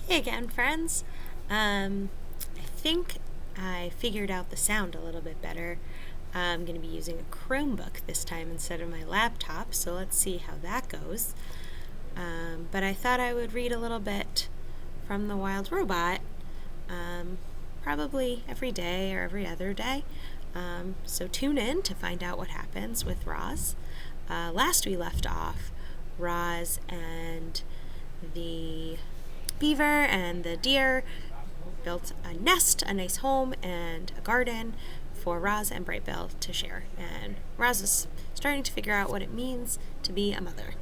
Hey again, friends. I think I figured out the sound a little bit better. I'm going to be using a Chromebook this time instead of my laptop, so let's see how that goes. But I thought I would read a little bit from The Wild Robot, probably every day or every other day. So tune in to find out what happens with Roz. Last we left off, Roz and the beaver and the deer built a nest, a nice home, and a garden for Roz and Brightbill to share. And Roz is starting to figure out what it means to be a mother.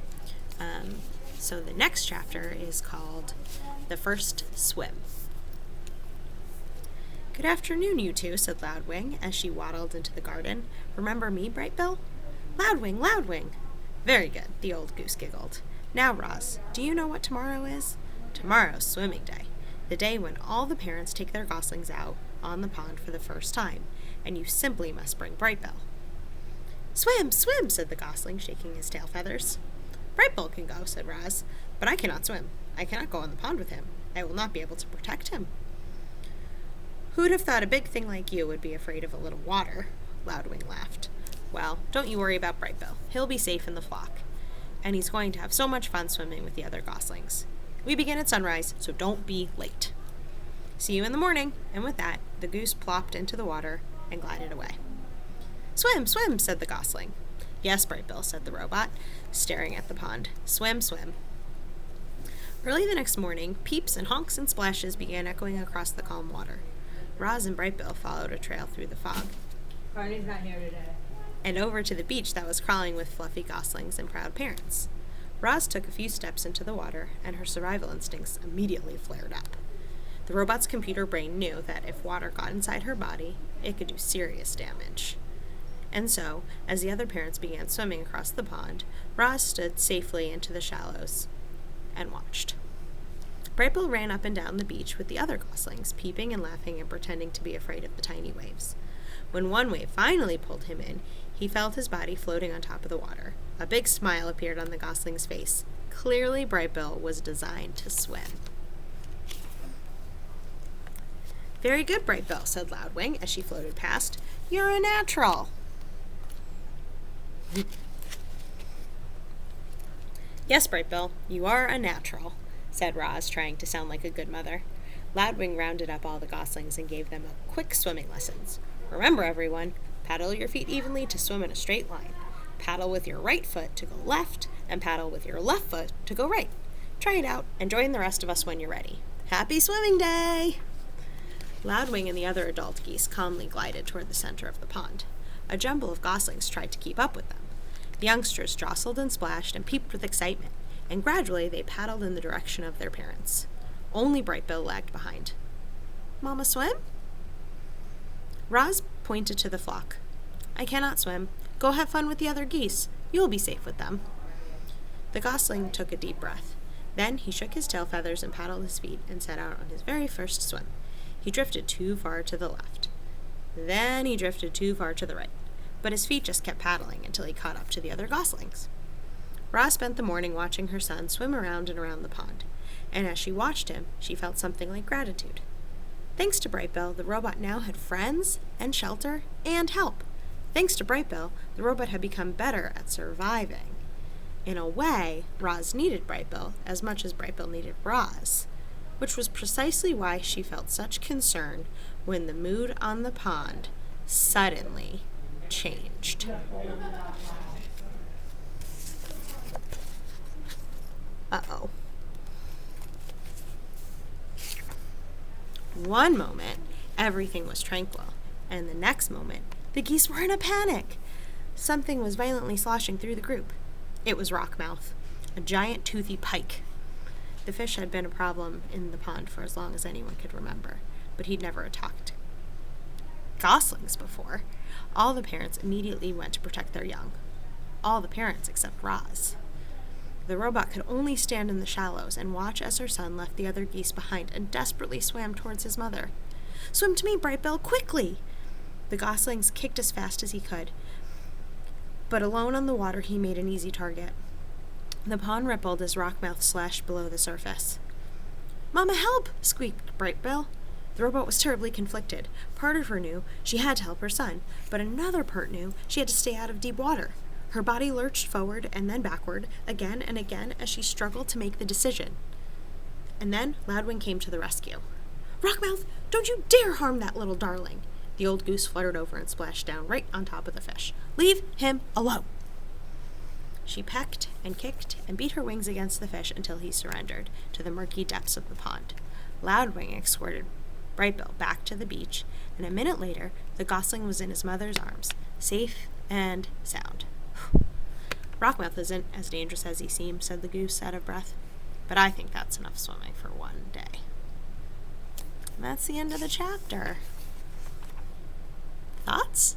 So the next chapter is called The First Swim. Good afternoon, you two, said Loudwing as she waddled into the garden. Remember me, Brightbill? Loudwing, Loudwing! Very good, the old goose giggled. Now, Roz, do you know what tomorrow is? Tomorrow's swimming day, the day when all the parents take their goslings out on the pond for the first time, and you simply must bring Brightbill. Swim, swim, said the gosling, shaking his tail feathers. Brightbill can go, said Roz, but I cannot swim. I cannot go in the pond with him. I will not be able to protect him. Who'd have thought a big thing like you would be afraid of a little water? Loudwing laughed. Well, don't you worry about Brightbill. He'll be safe in the flock, and he's going to have so much fun swimming with the other goslings. We begin at sunrise, so don't be late. See you in the morning. And with that, the goose plopped into the water and glided away. Swim, swim, said the gosling. Yes, Brightbill, said the robot, staring at the pond. Swim, swim. Early the next morning, peeps and honks and splashes began echoing across the calm water. Roz and Brightbill followed a trail through the fog. Barney's not here today. And over to the beach that was crawling with fluffy goslings and proud parents. Roz took a few steps into the water, and her survival instincts immediately flared up. The robot's computer brain knew that if water got inside her body, it could do serious damage. And so, as the other parents began swimming across the pond, Roz stood safely into the shallows and watched. Brightbill ran up and down the beach with the other goslings, peeping and laughing and pretending to be afraid of the tiny waves. When one wave finally pulled him in, he felt his body floating on top of the water. A big smile appeared on the gosling's face. Clearly, Brightbill was designed to swim. Very good, Brightbill, said Loudwing as she floated past. You're a natural. Yes, Brightbill, you are a natural, said Roz, trying to sound like a good mother. Loudwing rounded up all the goslings and gave them a quick swimming lessons. Remember, everyone, paddle your feet evenly to swim in a straight line. Paddle with your right foot to go left, and paddle with your left foot to go right. Try it out, and join the rest of us when you're ready. Happy swimming day! Loudwing and the other adult geese calmly glided toward the center of the pond. A jumble of goslings tried to keep up with them. The youngsters jostled and splashed and peeped with excitement, and gradually they paddled in the direction of their parents. Only Brightbill lagged behind. Mama swim? Roz pointed to the flock. I cannot swim. Go have fun with the other geese. You will be safe with them. The gosling took a deep breath. Then he shook his tail feathers and paddled his feet and set out on his very first swim. He drifted too far to the left. Then he drifted too far to the right. But his feet just kept paddling until he caught up to the other goslings. Roz spent the morning watching her son swim around and around the pond, and as she watched him, she felt something like gratitude. Thanks to Brightbill, the robot now had friends and shelter and help. Thanks to Brightbill, the robot had become better at surviving. In a way, Roz needed Brightbill as much as Brightbill needed Roz, which was precisely why she felt such concern when the mood on the pond suddenly changed. Uh-oh. One moment, everything was tranquil, and the next moment, the geese were in a panic. Something was violently sloshing through the group. It was Rockmouth, a giant toothy pike. The fish had been a problem in the pond for as long as anyone could remember, but he'd never attacked goslings before. All the parents immediately went to protect their young. All the parents except Roz. The robot could only stand in the shallows and watch as her son left the other geese behind and desperately swam towards his mother. Swim to me, Brightbill, quickly! The goslings kicked as fast as he could, but alone on the water he made an easy target. The pond rippled as Rockmouth slashed below the surface. Mama, help! Squeaked Brightbill. The robot was terribly conflicted. Part of her knew she had to help her son, but another part knew she had to stay out of deep water. Her body lurched forward and then backward, again and again, as she struggled to make the decision. And then Loudwing came to the rescue. Rockmouth, don't you dare harm that little darling! The old goose fluttered over and splashed down right on top of the fish. Leave him alone! She pecked and kicked and beat her wings against the fish until he surrendered to the murky depths of the pond. Loudwing escorted Brightbill back to the beach, and a minute later the gosling was in his mother's arms, safe and sound. Rockmouth isn't as dangerous as he seems, said the goose, out of breath. But I think that's enough swimming for one day. And that's the end of the chapter. Thoughts?